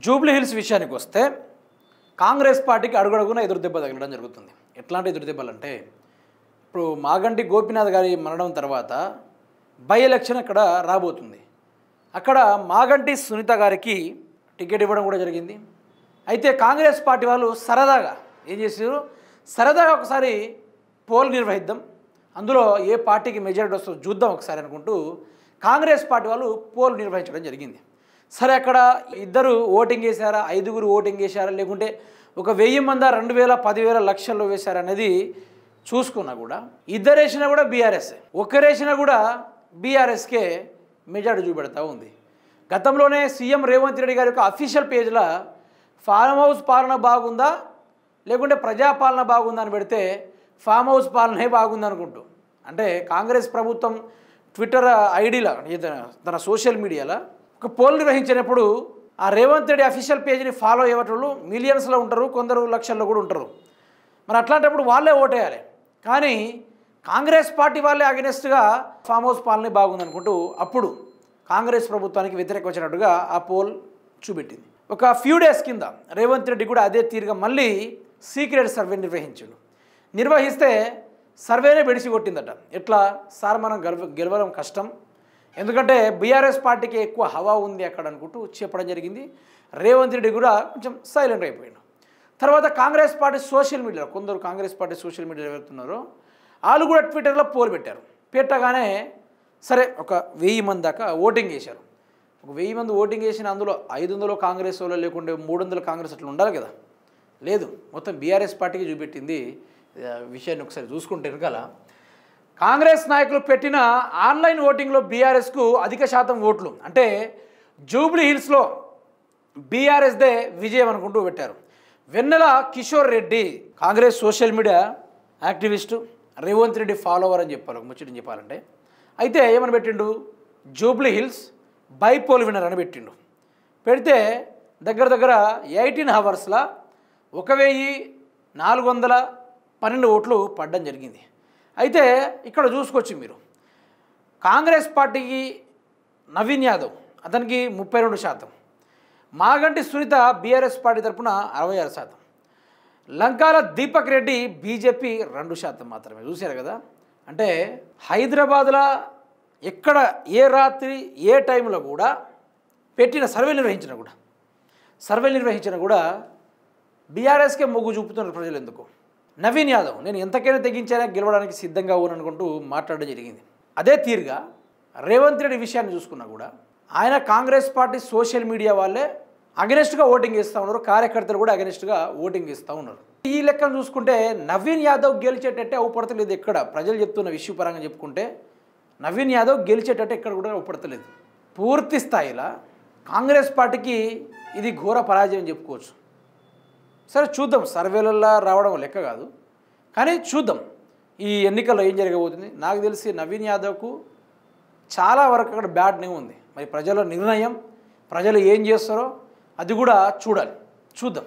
Jubilee hills విషయానికి వస్తే కాంగ్రెస్ పార్టీకి అడుగడుగున ఎదురు దెబ్బ తగలడం జరుగుతుంది. ఎట్లాంటి ఎదురు దెబ్బలంటే, ఇప్పుడు మాగంటి గోపీనాథ్ గారి మరణం తర్వాత బై ఎలక్షన్ అక్కడ రాబోతుంది. అక్కడ మాగంటి సునీత గారికి టికెట్ ఇవ్వడం కూడా జరిగింది. అయితే కాంగ్రెస్ పార్టీ వాళ్ళు సరదాగా ఏం చేశారు, సరదాగా ఒకసారి పోల్ నిర్వహిద్దాం, అందులో ఏ పార్టీకి మెజారిటీ వస్తుందో చూద్దాం ఒకసారి అనుకుంటూ కాంగ్రెస్ పార్టీ వాళ్ళు పోల్ నిర్వహించడం జరిగింది. సరే, అక్కడ ఇద్దరు ఓటింగ్ వేశారా, 5గురు ఓటింగ్ వేశారా, లేకుంటే ఒక 1000 మంది 2000 10,000 లక్షల్లో వేశారనేది చూసుకున్నా కూడా ఇద్దరు వేసినా కూడా బీఆర్ఎస్, ఒక్కరు వేసినా కూడా బీఆర్ఎస్కే మెజారిటీ చూపెడతా ఉంది. గతంలోనే సీఎం రేవంత్ రెడ్డి గారి యొక్క అఫీషియల్ పేజ్లో ఫామ్ హౌస్ పాలన బాగుందా లేకుంటే ప్రజాపాలన బాగుందా అని పెడితే ఫామ్ హౌస్ పాలనే బాగుంది అనుకుంటూ, అంటే కాంగ్రెస్ ప్రభుత్వం ట్విట్టర్ ఐడీలో తన సోషల్ మీడియాలో ఒక పోల్ నిర్వహించినప్పుడు ఆ రేవంత్ రెడ్డి అఫీషియల్ పేజ్ని ఫాలో అయ్యేటోళ్ళు మిలియన్స్లో ఉంటారు, కొందరు లక్షల్లో కూడా ఉంటారు. మరి అట్లాంటప్పుడు వాళ్ళే ఓటేయాలి. కానీ కాంగ్రెస్ పార్టీ వాళ్ళే అగెనెస్ట్గా ఫామ్ హౌస్ పాలనే బాగుంది అనుకుంటూ అప్పుడు కాంగ్రెస్ ప్రభుత్వానికి వ్యతిరేక వచ్చినట్టుగా ఆ పోల్ చూపెట్టింది. ఒక ఫ్యూ డేస్ కింద రేవంత్ రెడ్డి కూడా అదే తీరుగా మళ్ళీ సీక్రెట్ సర్వే నిర్వహిస్తే సర్వేనే బెడిసి కొట్టిందట. ఎట్లా సార్, మనం గెలవడం కష్టం, ఎందుకంటే బీఆర్ఎస్ పార్టీకి ఎక్కువ హవా ఉంది అక్కడ అనుకుంటూ చెప్పడం జరిగింది. రేవంత్ రెడ్డి కూడా కొంచెం సైలెంట్ అయిపోయాడు. తర్వాత కాంగ్రెస్ పార్టీ సోషల్ మీడియాలో కొందరు కాంగ్రెస్ పార్టీ సోషల్ మీడియాలో ఎవరుతున్నారో వాళ్ళు కూడా ట్విట్టర్లో పోల్ పెట్టారు. పెట్టగానే సరే ఒక 1000 మంది దాకా ఓటింగ్ చేశారు. ఒక 1000 మంది ఓటింగ్ చేసిన అందులో 500 కాంగ్రెస్ వాళ్ళు లేకుంటే 300 కాంగ్రెస్ అట్లా ఉండాలి కదా, లేదు, మొత్తం బీఆర్ఎస్ పార్టీకి చూపెట్టింది. విషయాన్ని ఒకసారి చూసుకుంటే వెనకాల కాంగ్రెస్ నాయకులు పెట్టిన ఆన్లైన్ ఓటింగ్లో బీఆర్ఎస్కు అధిక శాతం ఓట్లు, అంటే జూబ్లీ హిల్స్లో బీఆర్ఎస్దే విజయం అనుకుంటూ పెట్టారు. Vennela Kishore Reddy Congress social media activist, Revanth Reddy follower అని చెప్పాలి, ఒక ముచ్చటని చెప్పాలంటే. అయితే ఏమని పెట్టిండు, జూబ్లీ హిల్స్ బైపోల్ విన్నర్ అని పెట్టిండు. పెడితే దగ్గర దగ్గర 18 అవర్స్లో 1412 ఓట్లు పడడం జరిగింది. అయితే ఇక్కడ చూసుకోవచ్చు మీరు, కాంగ్రెస్ పార్టీకి నవీన్ యాదవ్ అతనికి 32%, మాగంటి సునీత బీఆర్ఎస్ పార్టీ తరఫున 66%, లంకాల దీపక్ రెడ్డి బీజేపీ 2% మాత్రమే. చూశారు కదా, అంటే హైదరాబాద్లో ఎక్కడ ఏ రాత్రి ఏ టైంలో కూడా పెట్టిన సర్వేలు నిర్వహించిన కూడా బీఆర్ఎస్కే మొగ్గు చూపుతున్నారు ప్రజలు. ఎందుకు, నవీన్ యాదవ్ నేను ఎంతకైనా తెగించైనా గెలవడానికి సిద్ధంగా ఉన్నానుకుంటూ మాట్లాడడం జరిగింది. అదే తీరుగా రేవంత్ రెడ్డి విషయాన్ని చూసుకున్నా కూడా ఆయన కాంగ్రెస్ పార్టీ సోషల్ మీడియా వాళ్ళే అగెనెస్ట్గా ఓటింగ్ ఇస్తూ ఉన్నారు, కార్యకర్తలు కూడా అగెనెస్ట్గా ఓటింగ్ ఇస్తూ ఉన్నారు. ఈ లెక్కను చూసుకుంటే నవీన్ యాదవ్ గెలిచేటట్టే అవుపడతలేదు. ఎక్కడ ప్రజలు చెప్తున్న విషయ పరంగా చెప్పుకుంటే నవీన్ యాదవ్ గెలిచేటట్టు ఎక్కడ కూడా అవుపడతలేదు. పూర్తి స్థాయిలో కాంగ్రెస్ పార్టీకి ఇది ఘోర పరాజయం చెప్పుకోవచ్చు. సరే చూద్దాం, సర్వేలలో రావడం లెక్క కాదు, కానీ చూద్దాం ఈ ఎన్నికల్లో ఏం జరగబోతుంది. నాకు తెలిసి నవీన్ యాదవ్కు చాలా వరకు అక్కడ బ్యాడ్ నేమ్ ఉంది. మరి ప్రజల నిర్ణయం, ప్రజలు ఏం చేస్తారో అది కూడా చూడాలి, చూద్దాం.